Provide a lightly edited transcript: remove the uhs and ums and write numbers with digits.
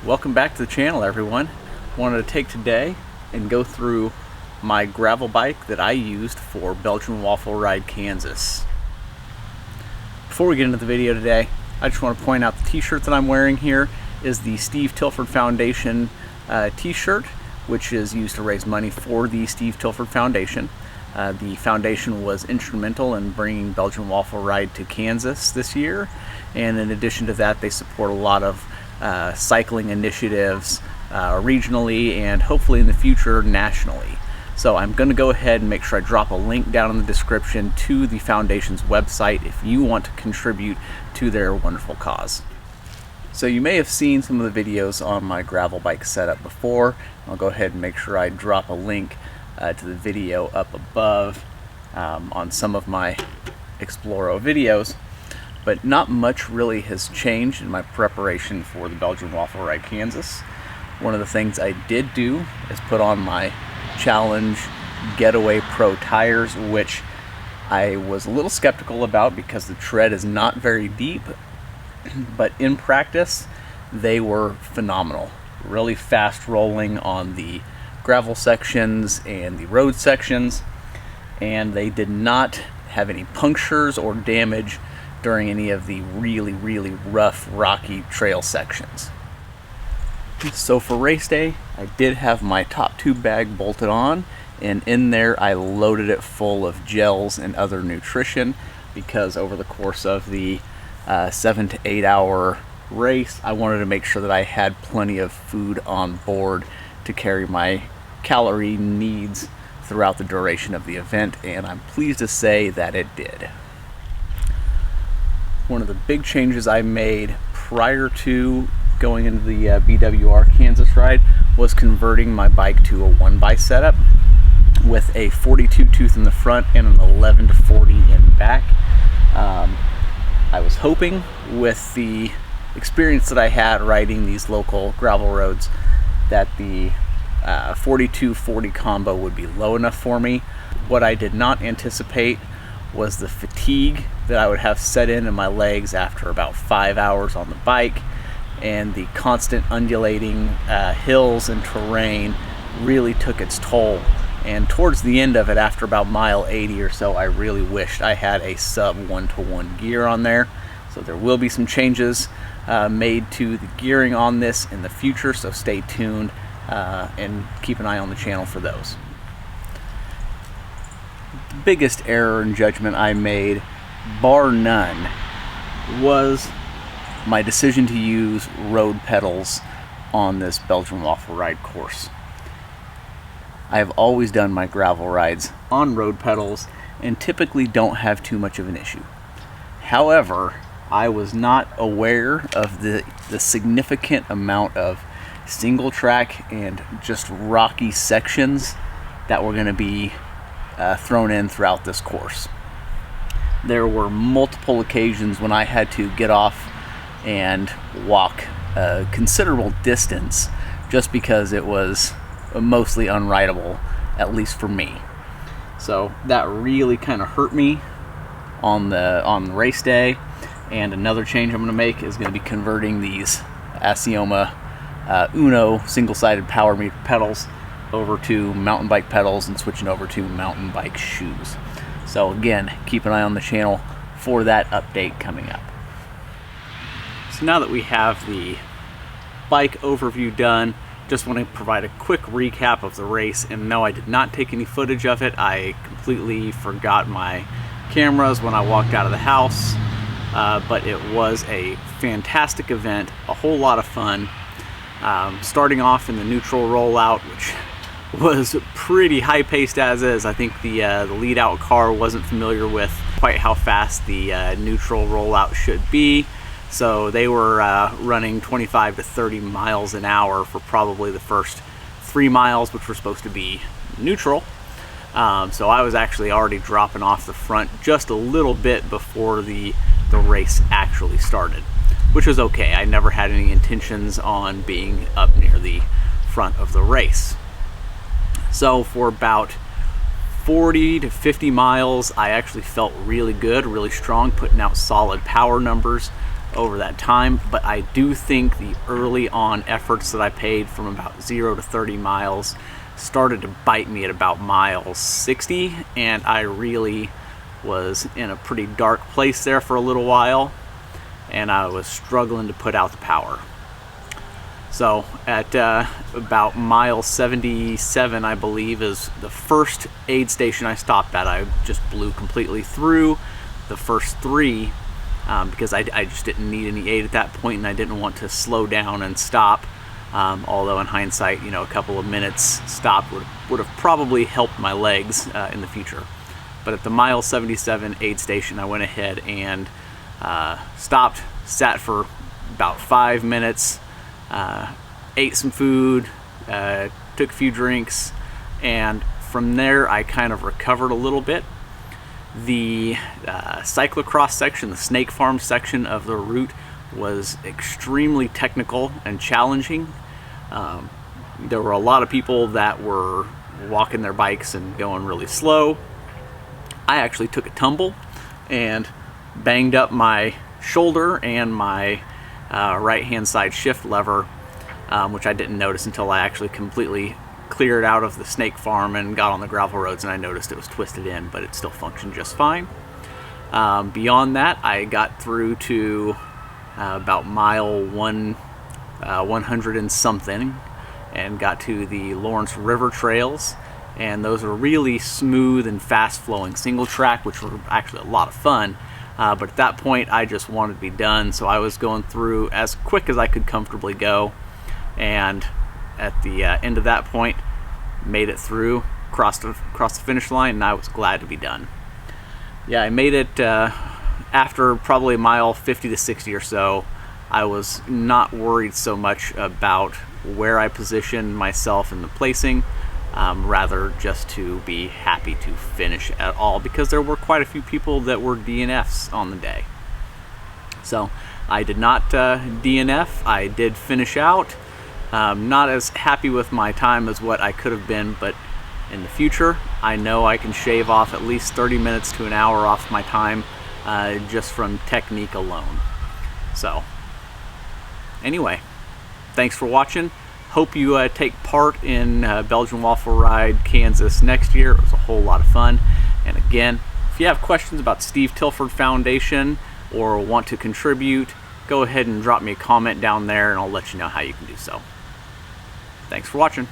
Welcome back to the channel, everyone. Wanted to take today and go through my gravel bike that I used for Belgian Waffle Ride Kansas. Before we get into the video today, I just want to point out the t-shirt that I'm wearing here is the Steve Tilford Foundation t-shirt, which is used to raise money for the Steve Tilford Foundation. The foundation was instrumental in bringing Belgian Waffle Ride to Kansas this year, and in addition to that, they support a lot of cycling initiatives regionally and hopefully in the future nationally. So I'm going to go ahead and make sure I drop a link down in the description to the foundation's website if you want to contribute to their wonderful cause. So you may have seen some of the videos on my gravel bike setup before. I'll go ahead and make sure I drop a link to the video up above on some of my Exploro videos. But not much really has changed in my preparation for the Belgian Waffle Ride Kansas. One of the things I did do is put on my Challenge Getaway Pro tires, which I was a little skeptical about because the tread is not very deep, but in practice they were phenomenal. Really fast rolling on the gravel sections and the road sections, and they did not have any punctures or damage during any of the really rough rocky trail sections. So for race day, I did have my top tube bag bolted on, and in there I loaded it full of gels and other nutrition because over the course of the 7 to 8 hour race, I wanted to make sure that I had plenty of food on board to carry my calorie needs throughout the duration of the event, and I'm pleased to say that it did. One of the big changes I made prior to going into the BWR Kansas ride was converting my bike to a 1x setup with a 42 tooth in the front and an 11 to 40 in back. I was hoping with the experience that I had riding these local gravel roads that the 42-40 combo would be low enough for me. What I did not anticipate was the fatigue that I would have set in my legs after about 5 hours on the bike, and the constant undulating hills and terrain really took its toll. And towards the end of it, after about mile 80 or so, I really wished I had a sub 1-to-1 gear on there. So there will be some changes made to the gearing on this in the future, so stay tuned and keep an eye on the channel for those. The biggest error in judgment I made, bar none, was my decision to use road pedals on this Belgian Waffle Ride course. I have always done my gravel rides on road pedals and typically don't have too much of an issue. However, I was not aware of the significant amount of single track and just rocky sections that were going to be thrown in throughout this course. There were multiple occasions when I had to get off and walk a considerable distance just because it was mostly unrideable, at least for me. So that really kind of hurt me on the race day. And another change I'm going to make is going to be converting these Asioma Uno single-sided power meter pedals over to mountain bike pedals and switching over to mountain bike shoes. So again, keep an eye on the channel for that update coming up. So now that we have the bike overview done, just want to provide a quick recap of the race. And no, I did not take any footage of it. I completely forgot my cameras when I walked out of the house, but it was a fantastic event, a whole lot of fun. Starting off in the neutral rollout, which was pretty high-paced as is. I think the lead-out car wasn't familiar with quite how fast the neutral rollout should be. So they were running 25 to 30 miles an hour for probably the first 3 miles, which were supposed to be neutral. So I was actually already dropping off the front just a little bit before the race actually started, which was okay. I never had any intentions on being up near the front of the race. So for about 40 to 50 miles, I actually felt really good, really strong, putting out solid power numbers over that time, but I do think the early on efforts that I paid from about 0 to 30 miles started to bite me at about mile 60, and I really was in a pretty dark place there for a little while, and I was struggling to put out the power. So at about mile 77, I believe, is the first aid station I stopped at. I just blew completely through the first 3 because I just didn't need any aid at that point, and I didn't want to slow down and stop. Although in hindsight, you know, a couple of minutes stopped would have probably helped my legs in the future. But at the mile 77 aid station, I went ahead and stopped, sat for about 5 minutes, ate some food, took a few drinks, and from there I kind of recovered a little bit. The cyclocross section, the snake farm section of the route, was extremely technical and challenging. There were a lot of people that were walking their bikes and going really slow. I actually took a tumble and banged up my shoulder and my right hand side shift lever, which I didn't notice until I actually completely cleared out of the snake farm and got on the gravel roads, and I noticed it was twisted in, but it still functioned just fine. Beyond that, I got through to about mile 100 and something, and got to the Lawrence River trails, and those are really smooth and fast flowing single track, which were actually a lot of fun. But at that point I just wanted to be done, so I was going through as quick as I could comfortably go, and at the end of that point made it through, crossed the finish line, and I was glad to be done. Yeah, I made it after probably mile 50 to 60 or so. I was not worried so much about where I positioned myself in the placing, rather just to be happy to finish at all, because there were quite a few people that were DNFs on the day. So I did not DNF. I did finish out. Not as happy with my time as what I could have been, but in the future I know I can shave off at least 30 minutes to an hour off my time just from technique alone. So anyway, thanks for watching. Hope you take part in Belgian Waffle Ride Kansas next year. It was a whole lot of fun. And again, if you have questions about Steve Tilford Foundation or want to contribute, go ahead and drop me a comment down there, and I'll let you know how you can do so. Thanks for watching.